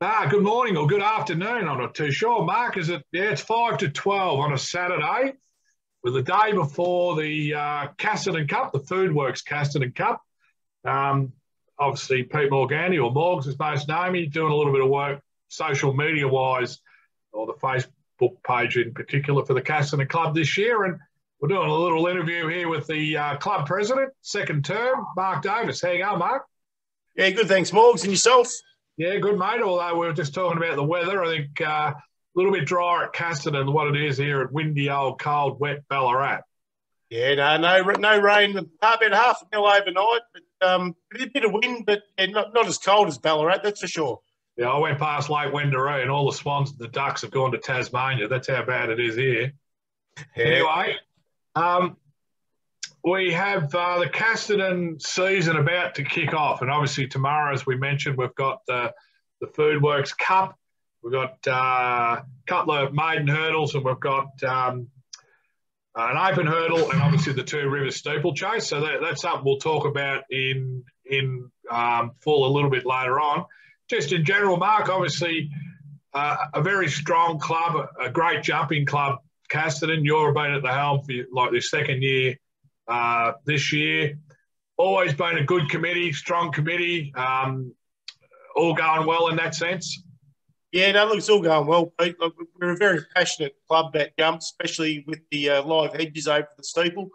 Good morning or good afternoon. I'm not too sure. Mark, is it? Yeah, it's 5 to 12 on a Saturday, with the day before the Casterton Cup, the FOODWORKS Casterton Cup. Um, Obviously, Pete Morgani, or Morgs as most know me, doing a little bit of work social media wise, or the Facebook page in particular for the Casterton Club this year. And we're doing a little interview here with the club president, second term, Mark Davis. How you going, Mark? Yeah, good. Thanks, Morgs. And yourself? Yeah, good, mate. Although we were just talking about the weather, I think a little bit drier at Casterton than what it is here at windy, old, cold, wet Ballarat. Yeah, no rain. About half a mil overnight, but a bit of wind, but yeah, not as cold as Ballarat, that's for sure. Yeah, I went past Lake Wendouree and all the swans and the ducks have gone to Tasmania. That's how bad it is here. Yeah. Anyway, we have the Casterton season about to kick off. And obviously tomorrow, as we mentioned, we've got the FOODWORKS Cup. We've got a couple of maiden hurdles, and we've got an open hurdle, and obviously the Two Rivers steeplechase. So that's something we'll talk about in full a little bit later on. Just in general, Mark, obviously a very strong club, a great jumping club, Casterton. You've been at the helm for like the second year this year. Always been a good committee, strong committee, all going well in that sense. Yeah, no, look, it's all going well, Pete. Look, we're a very passionate club about jumps, especially with the live hedges over the steeple.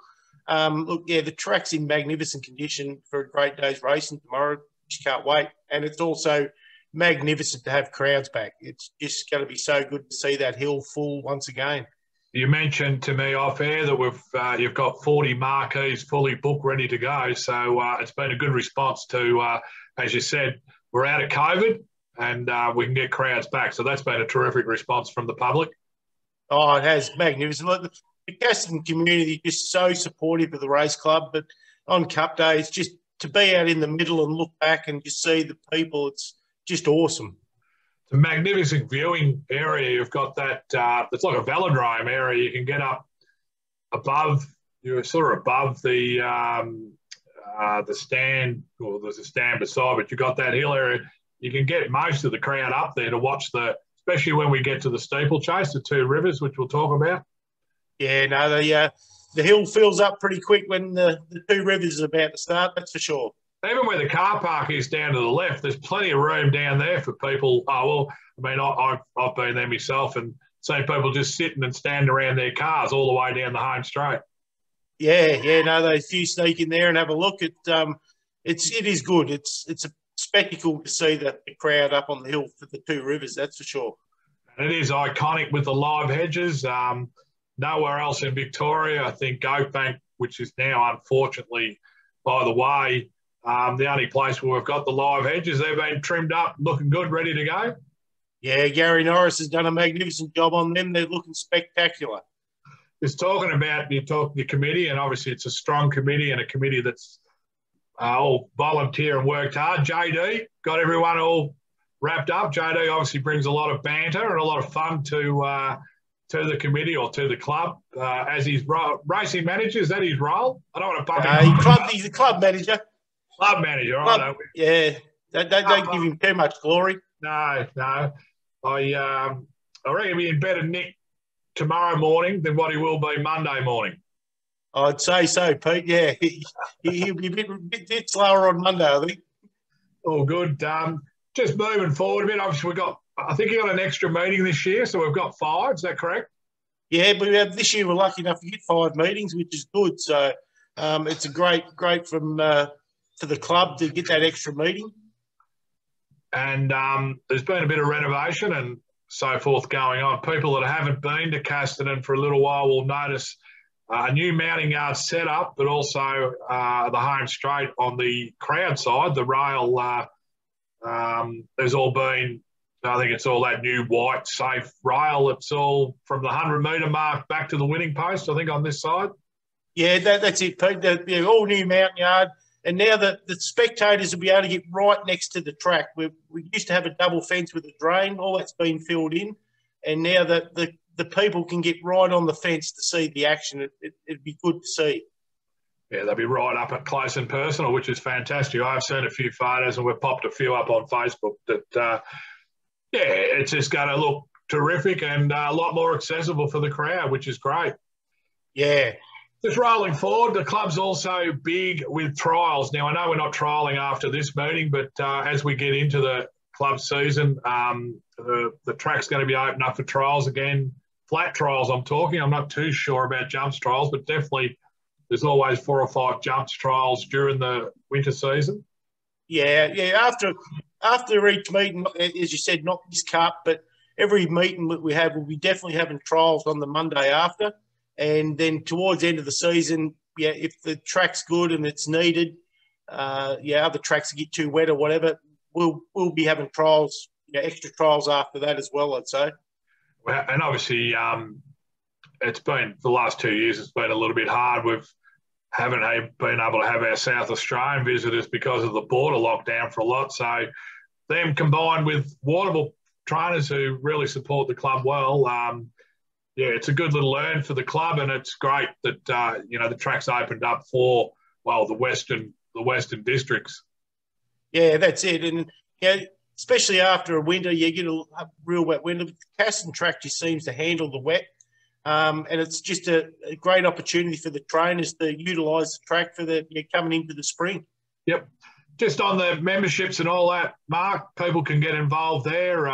Look, yeah, the track's in magnificent condition for a great day's racing tomorrow. Just can't wait. And it's also magnificent to have crowds back. It's just going to be so good to see that hill full once again. You mentioned to me off air that you've got 40 marquees fully booked, ready to go. So it's been a good response to, as you said, we're out of COVID and we can get crowds back. So that's been a terrific response from the public. Oh, it has. Magnificent. Look, the Casterton community is just so supportive of the race club, but on Cup Day, it's just to be out in the middle and look back and just see the people, it's just awesome. It's a magnificent viewing area. You've got that, it's like a velodrome area. You can get up above, you're sort of above the stand, or there's a stand beside, but you've got that hill area. You can get most of the crowd up there to watch especially when we get to the steeplechase, the Two Rivers, which we'll talk about. Yeah, no, the hill fills up pretty quick when the Two Rivers is about to start, that's for sure. Even where the car park is down to the left, there's plenty of room down there for people. Oh, well, I mean, I've been there myself and seen people just sitting and standing around their cars all the way down the home straight. Yeah, no, they few sneak in there and have a look. It is good. It's a spectacle to see the crowd up on the hill for the Two Rivers, that's for sure. And it is iconic with the live hedges. Nowhere else in Victoria, I think Oakbank, which is now unfortunately by the way, the only place where we've got the live hedges, they've been trimmed up, looking good, ready to go. Yeah, Gary Norris has done a magnificent job on them. They're looking spectacular. Just talking about the committee, and obviously it's a strong committee and a committee that's all volunteer and worked hard. JD got everyone all wrapped up. JD obviously brings a lot of banter and a lot of fun to the committee or to the club as his racing manager. Is that his role? I don't want to bug him. He's a club manager. Club manager, right? Yeah, don't give him too much glory. No. I reckon he'll be in better nick tomorrow morning than what he will be Monday morning. I'd say so, Pete. Yeah, he'll be a bit slower on Monday, I think. All good. Just moving forward a bit. Obviously, I think he got an extra meeting this year, so we've got 5. Is that correct? Yeah, but this year we're lucky enough to get 5 meetings, which is good. So it's a great for the club to get that extra meeting. And there's been a bit of renovation and so forth going on. People that haven't been to Casterton for a little while will notice a new mounting yard setup, but also the home straight on the crowd side, the rail. There's all been, I think it's all that new white safe rail. It's all from the 100-metre mark back to the winning post, I think, on this side. Yeah, that's it, Pete. The all new mountain yard. And now the spectators will be able to get right next to the track. We used to have a double fence with a drain. All that's been filled in. And now the people can get right on the fence to see the action. It'd be good to see. Yeah, they'll be right up at close and personal, which is fantastic. I've seen a few photos and we've popped a few up on Facebook that Yeah, it's just going to look terrific and a lot more accessible for the crowd, which is great. Yeah. Just rolling forward, the club's also big with trials. Now, I know we're not trialling after this meeting, but as we get into the club season, the track's going to be open up for trials again. Flat trials, I'm talking. I'm not too sure about jumps trials, but definitely there's always 4 or 5 jumps trials during the winter season. Yeah. After each meeting, as you said, not this cup, but every meeting that we have, we'll be definitely having trials on the Monday after. And then towards the end of the season, if the track's good and it's needed, other tracks get too wet or whatever, we'll be having trials, extra trials after that as well, I'd say. Well, and obviously, it's been the last 2 years. It's been a little bit hard. We haven't been able to have our South Australian visitors because of the border lockdown for a lot. So, them combined with Waterville trainers who really support the club well. It's a good little learn for the club, and it's great that the track's opened up for the western districts. Yeah, that's it, and especially after a winter, you get a real wet winter. The Casterton track just seems to handle the wet, and it's just a great opportunity for the trainers to utilise the track for the coming into the spring. Yep. Just on the memberships and all that, Mark, people can get involved there.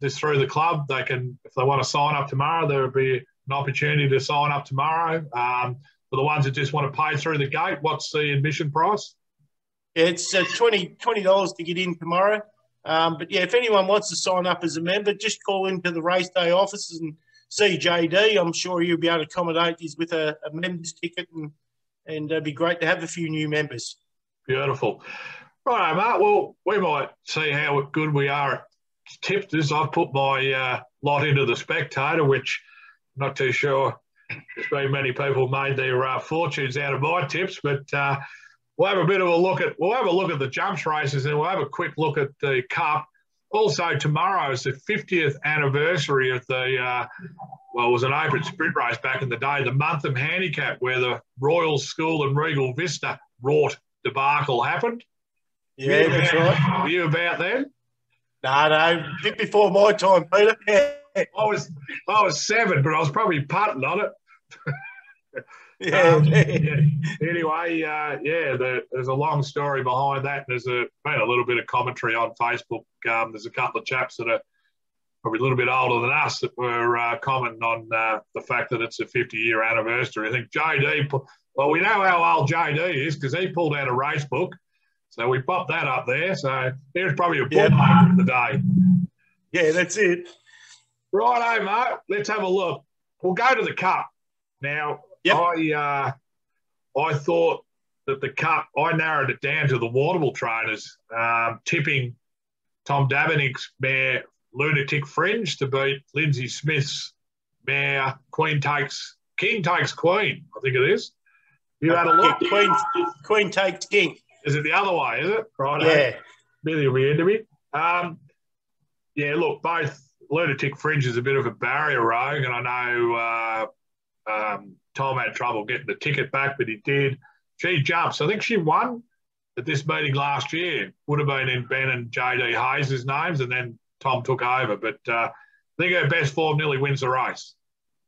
Just through the club, they can, if they want to sign up tomorrow, there will be an opportunity to sign up tomorrow. For the ones that just want to pay through the gate, what's the admission price? Yeah, it's $20 to get in tomorrow. But if anyone wants to sign up as a member, just call into the race day offices and see JD. I'm sure you'll be able to accommodate you with a member's ticket, and it'd be great to have a few new members. Beautiful. Right, Mark. Well, we might see how good we are at tipsters. I've put my lot into the Spectator, which I'm not too sure there's been many people made their fortunes out of my tips, but we'll have a bit of a look at the jumps races, and we'll have a quick look at the Cup. Also, tomorrow is the 50th anniversary of the it was an open sprint race back in the day, the Muntham Handicap, where the Royal School and Regal Vista wrought debacle happened. Yeah, that's right. Were you about then? No, a bit before my time, Peter. I was 7, but I was probably putting on it. Anyway, there's a long story behind that. There's been a little bit of commentary on Facebook. There's a couple of chaps that are probably a little bit older than us that were commenting on the fact that it's a 50-year anniversary. I think JD, we know how old JD is because he pulled out a race book. So we popped that up there. So there's probably a bookmark of the day. Yeah, that's it. Righto, mate. Let's have a look. We'll go to the Cup. Now, I thought that the Cup, I narrowed it down to the Waterville trainers, tipping Tom Davinick's mare Lunatic Fringe to beat Lindsay Smith's mare King Takes Queen, I think it is. You had a look? Queen Takes King. Is it the other way, is it? Right. Yeah. Billy will be into me. Look, both Lunatic Fringe is a bit of a barrier rogue, and I know Tom had trouble getting the ticket back, but he did. She jumps. I think she won at this meeting last year. Would have been in Ben and JD Hayes' names, and then Tom took over. But I think her best form nearly wins the race.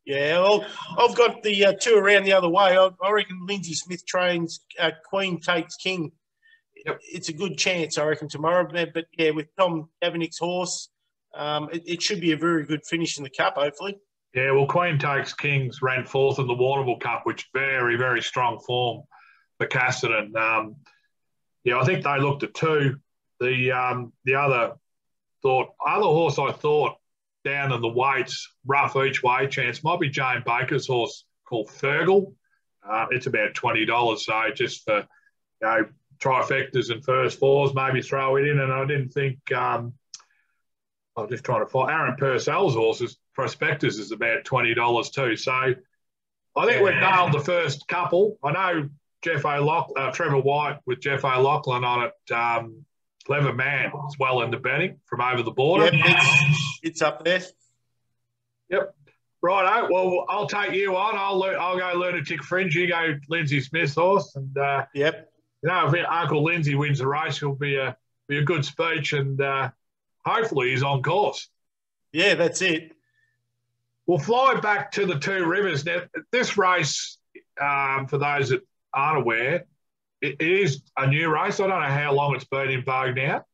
Yeah, well, I've got the two around the other way. I reckon Lindsay Smith trains Queen Takes King. Yep. It's a good chance, I reckon, tomorrow. But with Tom Davinick's horse, it should be a very good finish in the Cup, hopefully. Yeah, well, Queen Takes Kings ran 4th in the Waterville Cup, which very, very strong form for Casterton. I think they looked at 2. The other horse I thought down in the weights, rough each way chance, might be Jane Baker's horse called Fergal. It's about $20, so just for trifectas and first fours, maybe throw it in. And I didn't think I'm just trying to find Aaron Purcell's horses. Prospectus is about $20 too. So I think we've nailed the first couple. I know Trevor White with Jeff O'Loughlin on it. Clever man as well in the betting from over the border. Yep, it's up there. Yep. Righto. Well, I'll take you on. I'll go Lunatic Fringe. You go Lindsay Smith's horse. And yep. If Uncle Lindsay wins the race, it'll be a good speech, and hopefully he's on course. Yeah, that's it. We'll fly back to the Two Rivers. Now, this race, for those that aren't aware, it is a new race. I don't know how long it's been in vogue now.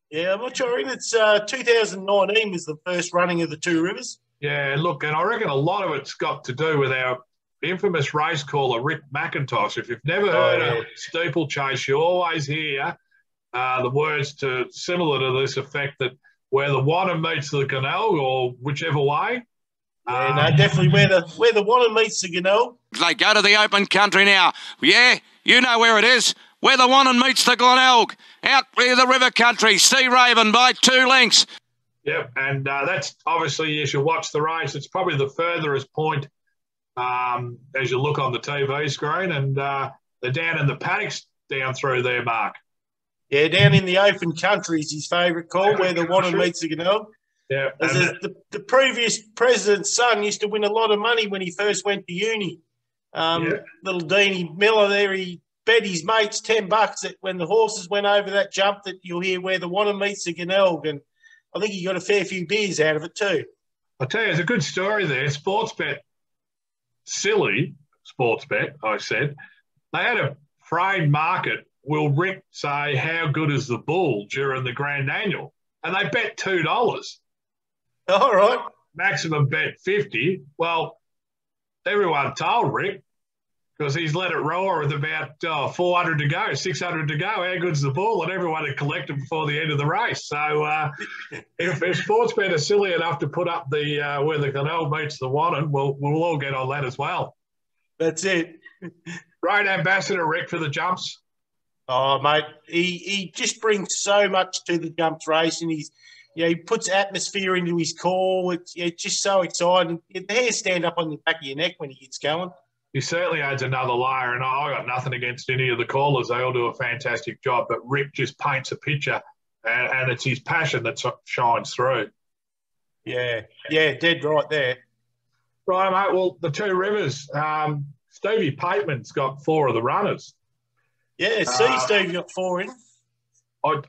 Yeah, I'm not sure. It's 2019 was the first running of the Two Rivers. Yeah, look, and I reckon a lot of it's got to do with our infamous race caller, Rick McIntosh. If you've never heard of steeplechase, you always hear the words similar to this effect that where the Wannon meets the canal, or whichever way. Yeah, no, definitely where the Wannon meets the canal. They go to the open country now. Yeah, you know where it is. Where the Wannon meets the Glenelg. Out clear the river country. Sea Raven by 2 lengths. Yep, and that's obviously you should watch the race. It's probably the furthest point as you look on the TV screen, and they're down in the paddocks down through there, Mark. Yeah, down in the open country is his favourite call, where the Wannon meets the Glenelg. Yeah, the previous president's son used to win a lot of money when he first went to uni. Little Deanie Miller there, he bet his mates $10 that when the horses went over that jump that you'll hear where the Wannon meets the Glenelg, and I think he got a fair few beers out of it too. I'll tell you, it's a good story there. Sportsbet, silly Sportsbet, I said, they had a frayed market. Will Rick say how good is the bull during the Grand Annual? And they bet $2. All right. Maximum bet 50. Well, everyone told Rick because he's let it roar with about 400 to go, 600 to go. How good's the bull? And everyone had collected before the end of the race. So if Sportsbet are silly enough to put up the where the canal meets the Wannon, we'll all get on that as well. That's it. Great ambassador, Rick, for the jumps. Oh, mate, he just brings so much to the jumps race, and he puts atmosphere into his call. It's just so exciting. The hairs stand up on the back of your neck when he gets going. He certainly adds another layer, and I got nothing against any of the callers. They all do a fantastic job, but Rick just paints a picture, and it's his passion that shines through. Yeah, dead right there. Right, mate, well, the Two Rivers, Stevie Pateman's got 4 of the runners. Yeah, Steve got 4 in. I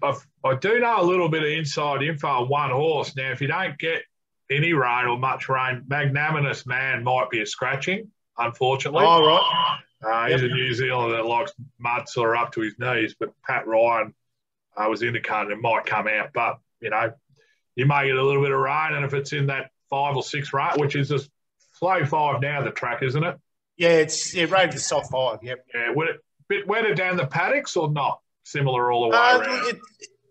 do know a little bit of inside info on one horse. Now, if you don't get any rain or much rain, Magnanimous Man might be a scratching, unfortunately. Oh, right. He's a New Zealander that likes mud sort of up to his knees, but Pat Ryan was indicating it might come out. But, you may get a little bit of rain, and if it's in that 5 or 6 rate, which is a slow 5 now, the track, isn't it? Yeah, it's rated a soft 5, yep. Yeah, would it a bit wetter down the paddocks or not? Similar all the way around?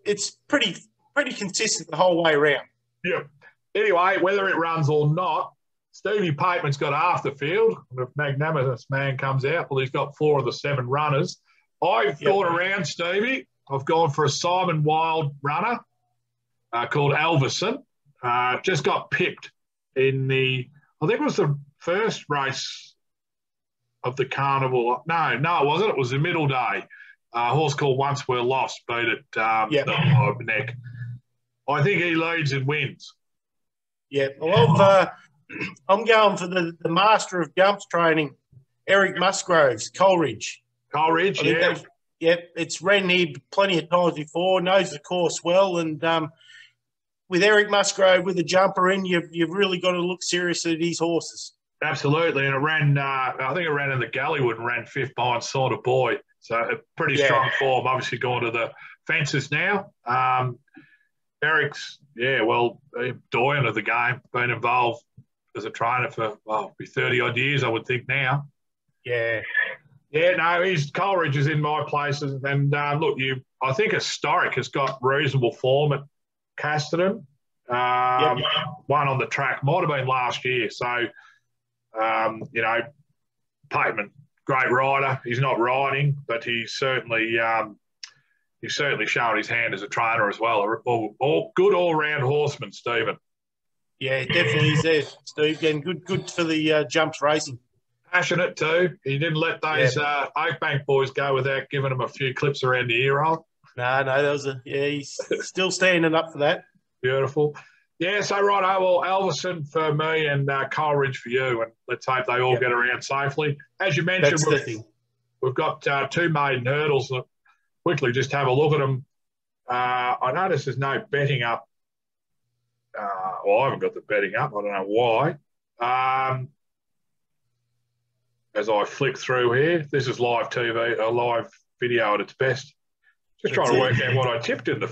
It's pretty consistent the whole way around. Yeah. Anyway, whether it runs or not, Stevie Pateman's got half the field. And if Magnanimous Man comes out, well, he's got 4 of the 7 runners. I've thought around Stevie. I've gone for a Simon Wild runner called Elverson. Just got pipped in I think it was the first race of the carnival. No, it wasn't. It was the middle day. A horse called Once We're Lost beat it the neck. I think he leads and wins. Yeah, well, I'm going for the master of jumps training, Eric Musgroves, Coleridge. Coleridge, yeah. Yep, it's ran here plenty of times before, knows the course well, and with Eric Musgrove with a jumper in, you've really got to look seriously at these horses. Absolutely, and it ran. I think it ran in the Galleywood and ran 5th behind Sort of Boy. So a pretty strong form. Obviously going to the fences now. Eric's doyen of the game, been involved as a trainer for 30 odd years, I would think now. Yeah. Yeah, no, Coleridge is in my places, and I think Historic has got reasonable form at Casterton. One on the track, might have been last year. So, Pateman, great rider. He's not riding, but he's certainly shown his hand as a trainer as well. Good all-round horseman, Stephen. Yeah, definitely he's there, Steve. Getting good for the jumps racing. Passionate too. He didn't let those Oakbank boys go without giving them a few clips around the ear hole. No, that was he's still standing up for that. Beautiful. Yeah, so righto, well, Elverson for me and Coleridge for you, and let's hope they all get around safely. As you mentioned, we've got 2 maiden hurdles. Quickly just have a look at them. I notice there's no betting up. Well, I haven't got the betting up. I don't know why. As I flick through here, this is live TV, a live video at its best. Just trying to work out what I tipped in the.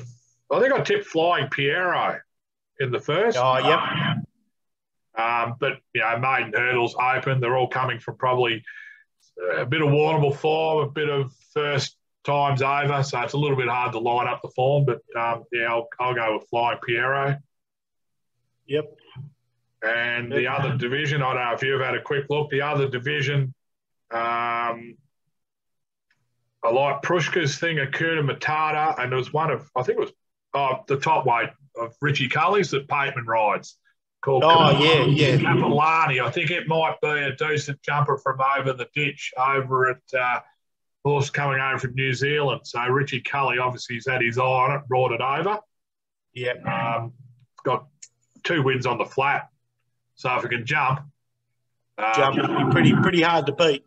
I think I tipped Flying Piero in the first. Oh, yep. But maiden hurdles open. They're all coming from probably a bit of Warrnambool form, a bit of first times over, so it's a little bit hard to line up the form. But I'll go with Flying Piero. Yep. And the other division, I don't know if you've had a quick look. The other division, I like Prushka's thing, Akuna Matata, and there was one of, I think it was the top weight of Richie Cully's that Pateman rides. Called Capilani. I think it might be a decent jumper from over the ditch over at horse coming over from New Zealand. So Richie Cully, obviously, he's had his eye on it, brought it over. Yeah. Got 2 wins on the flat. So if it can jump, it'll be pretty hard to beat.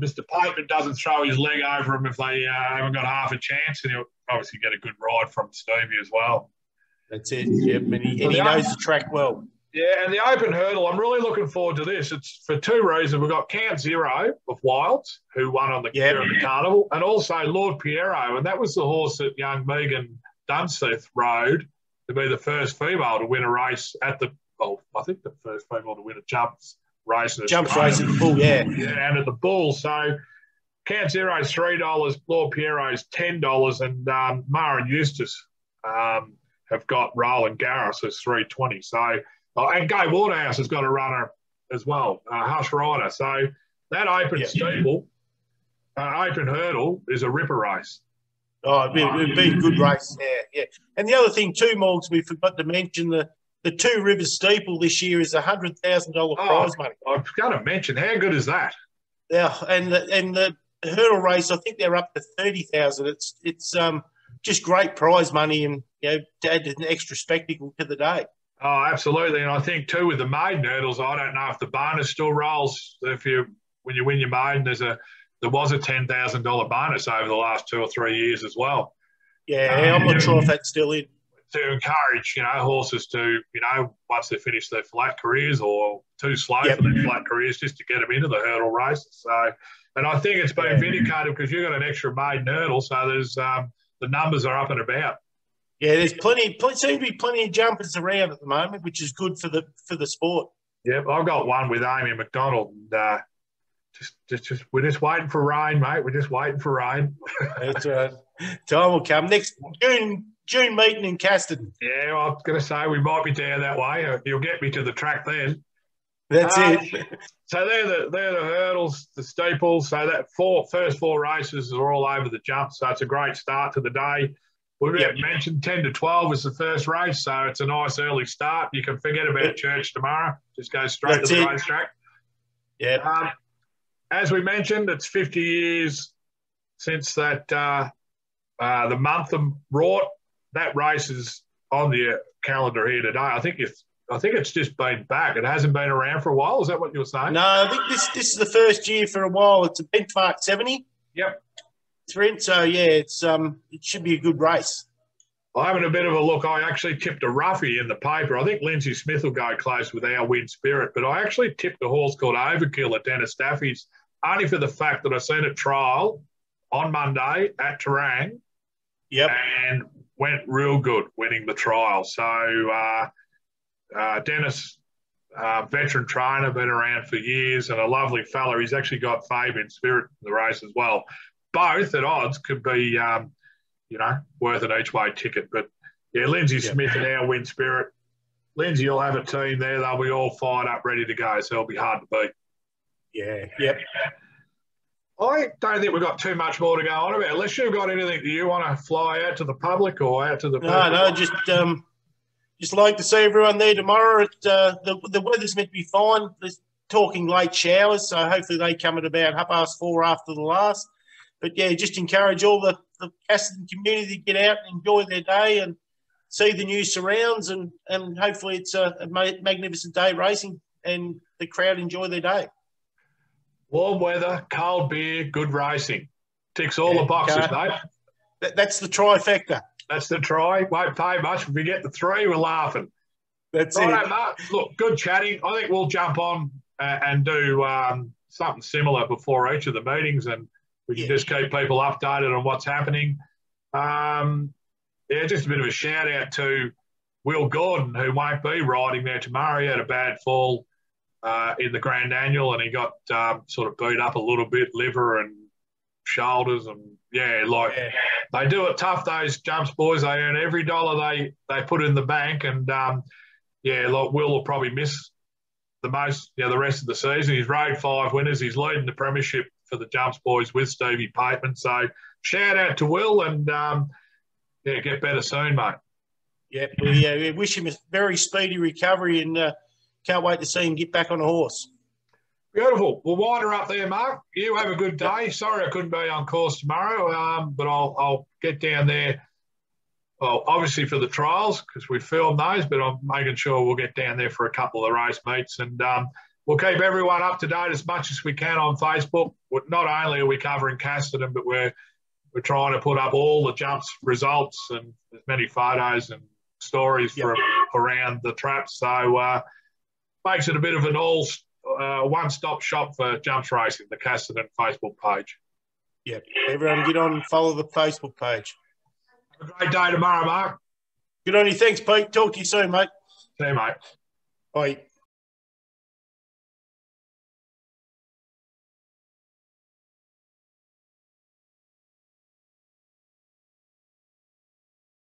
Mr. Pateman doesn't throw his leg over him if they haven't got half a chance, and he'll obviously get a good ride from Stevie as well. That's it. Yep, and he knows the track well. Yeah, and the open hurdle, I'm really looking forward to this. It's for 2 reasons. We've got Count Zero of Wilds, who won on the Carnival, and also Lord Piero, and that was the horse that young Megan Dunseith rode to be the first female to win a race at the, I think the first female to win a jumps race. Jumps race at the Bull, yeah. Yeah, and at the Bull. So Count Zero's $3, Lord Piero's $10, and Mara and Eustace have got Roland Garris as $3.20. So, and Gay Waterhouse has got a runner as well, Hush Rider. So that open steeple, open hurdle is a ripper race. Oh, it'd be a good race, yeah. And the other thing too, Morgs, we forgot to mention the Two Rivers steeple this year is $100,000 prize money. I was going to mention, how good is that? Yeah, and the hurdle race, I think they're up to $30,000. It's just great prize money, and to add an extra spectacle to the day. Oh, absolutely, and I think too with the maiden hurdles, I don't know if the bonus still rolls. When you win your maiden, there was a $10,000 bonus over the last 2 or 3 years as well. Yeah, I'm not sure if that's still in. To encourage, horses to, once they finish their flat careers or too slow for their flat careers, just to get them into the hurdle races. So, and I think it's been vindicated because you've got an extra maiden hurdle, so there's the numbers are up and about. Yeah, there's seem to be plenty of jumpers around at the moment, which is good for the sport. Yep, I've got one with Amy McDonald. And, we're just waiting for rain, mate. We're just waiting for rain. That's right. Time will come next June meeting in Casterton. Yeah, well, I was going to say we might be down that way. You'll get me to the track then. That's it. So they're the hurdles, the steeples. So that first 4 races are all over the jump. So it's a great start to the day. We mentioned 10 to 12 is the first race, so it's a nice early start. You can forget about church tomorrow. Just go straight to the racetrack. Yeah. As we mentioned, it's 50 years since that the month of Rort. That race is on the calendar here today. I think it's just been back. It hasn't been around for a while. Is that what you were saying? No, I think this is the first year for a while. It's a benchmark 70. Yep. Sprint. So it should be a good race. I'm having a bit of a look. I actually tipped a roughie in the paper. I think Lindsay Smith will go close with Our Win Spirit, but I actually tipped a horse called Overkill at Dennis Staffy's only for the fact that I seen a trial on Monday at Terang. Yep. And went real good winning the trial. So Dennis, veteran trainer, been around for years, and a lovely fella. He's actually got Fabian Spirit in the race as well. Both at odds could be, worth an each-way ticket. But, Lindsay Smith and Our Win Spirit. Lindsay will have a team there. They'll be all fired up, ready to go, so it'll be hard to beat. Yeah, yep. I don't think we've got too much more to go on about. Unless you've got anything that you want to fly out to the public or out to the... No, just like to see everyone there tomorrow. The weather's meant to be fine. There's talking late showers, so hopefully they come at about 4:30 after the last. But, just encourage all the Casterton community to get out and enjoy their day and see the new surrounds, and hopefully it's a magnificent day racing and the crowd enjoy their day. Warm weather, cold beer, good racing. Ticks all the boxes, mate. That's the trifecta. That's the try. Won't pay much. If we get the 3, we're laughing. That's Righto, it. Mark. Look, good chatting. I think we'll jump on and do something similar before each of the meetings, and we can just keep people updated on what's happening. Just a bit of a shout out to Will Gordon, who won't be riding there tomorrow. He had a bad fall in the Grand Annual, and he got sort of beat up a little bit, liver and shoulders, and they do it tough. Those jumps boys, they earn every dollar they put in the bank, and Will will probably miss the most, the rest of the season. He's rode 5 winners. He's leading the premiership for the jumps boys with Stevie Pateman. So shout out to Will, and get better soon, mate. Yeah, we wish him a very speedy recovery, and can't wait to see him get back on a horse. Beautiful. We'll wind her up there, Mark. You have a good day. Sorry I couldn't be on course tomorrow, but I'll get down there. Well, obviously for the trials, because we filmed those, but I'm making sure we'll get down there for a couple of the race meets, and we'll keep everyone up to date as much as we can on Facebook. Not only are we covering Casterton, but we're trying to put up all the jumps results and as many photos and stories from around the traps. So makes it a bit of an one-stop shop for jumps racing, the Casterton Facebook page. Yeah, everyone get on and follow the Facebook page. Have a great day tomorrow, Mark. Good on you. Thanks, Pete. Talk to you soon, mate. See you, mate. Bye.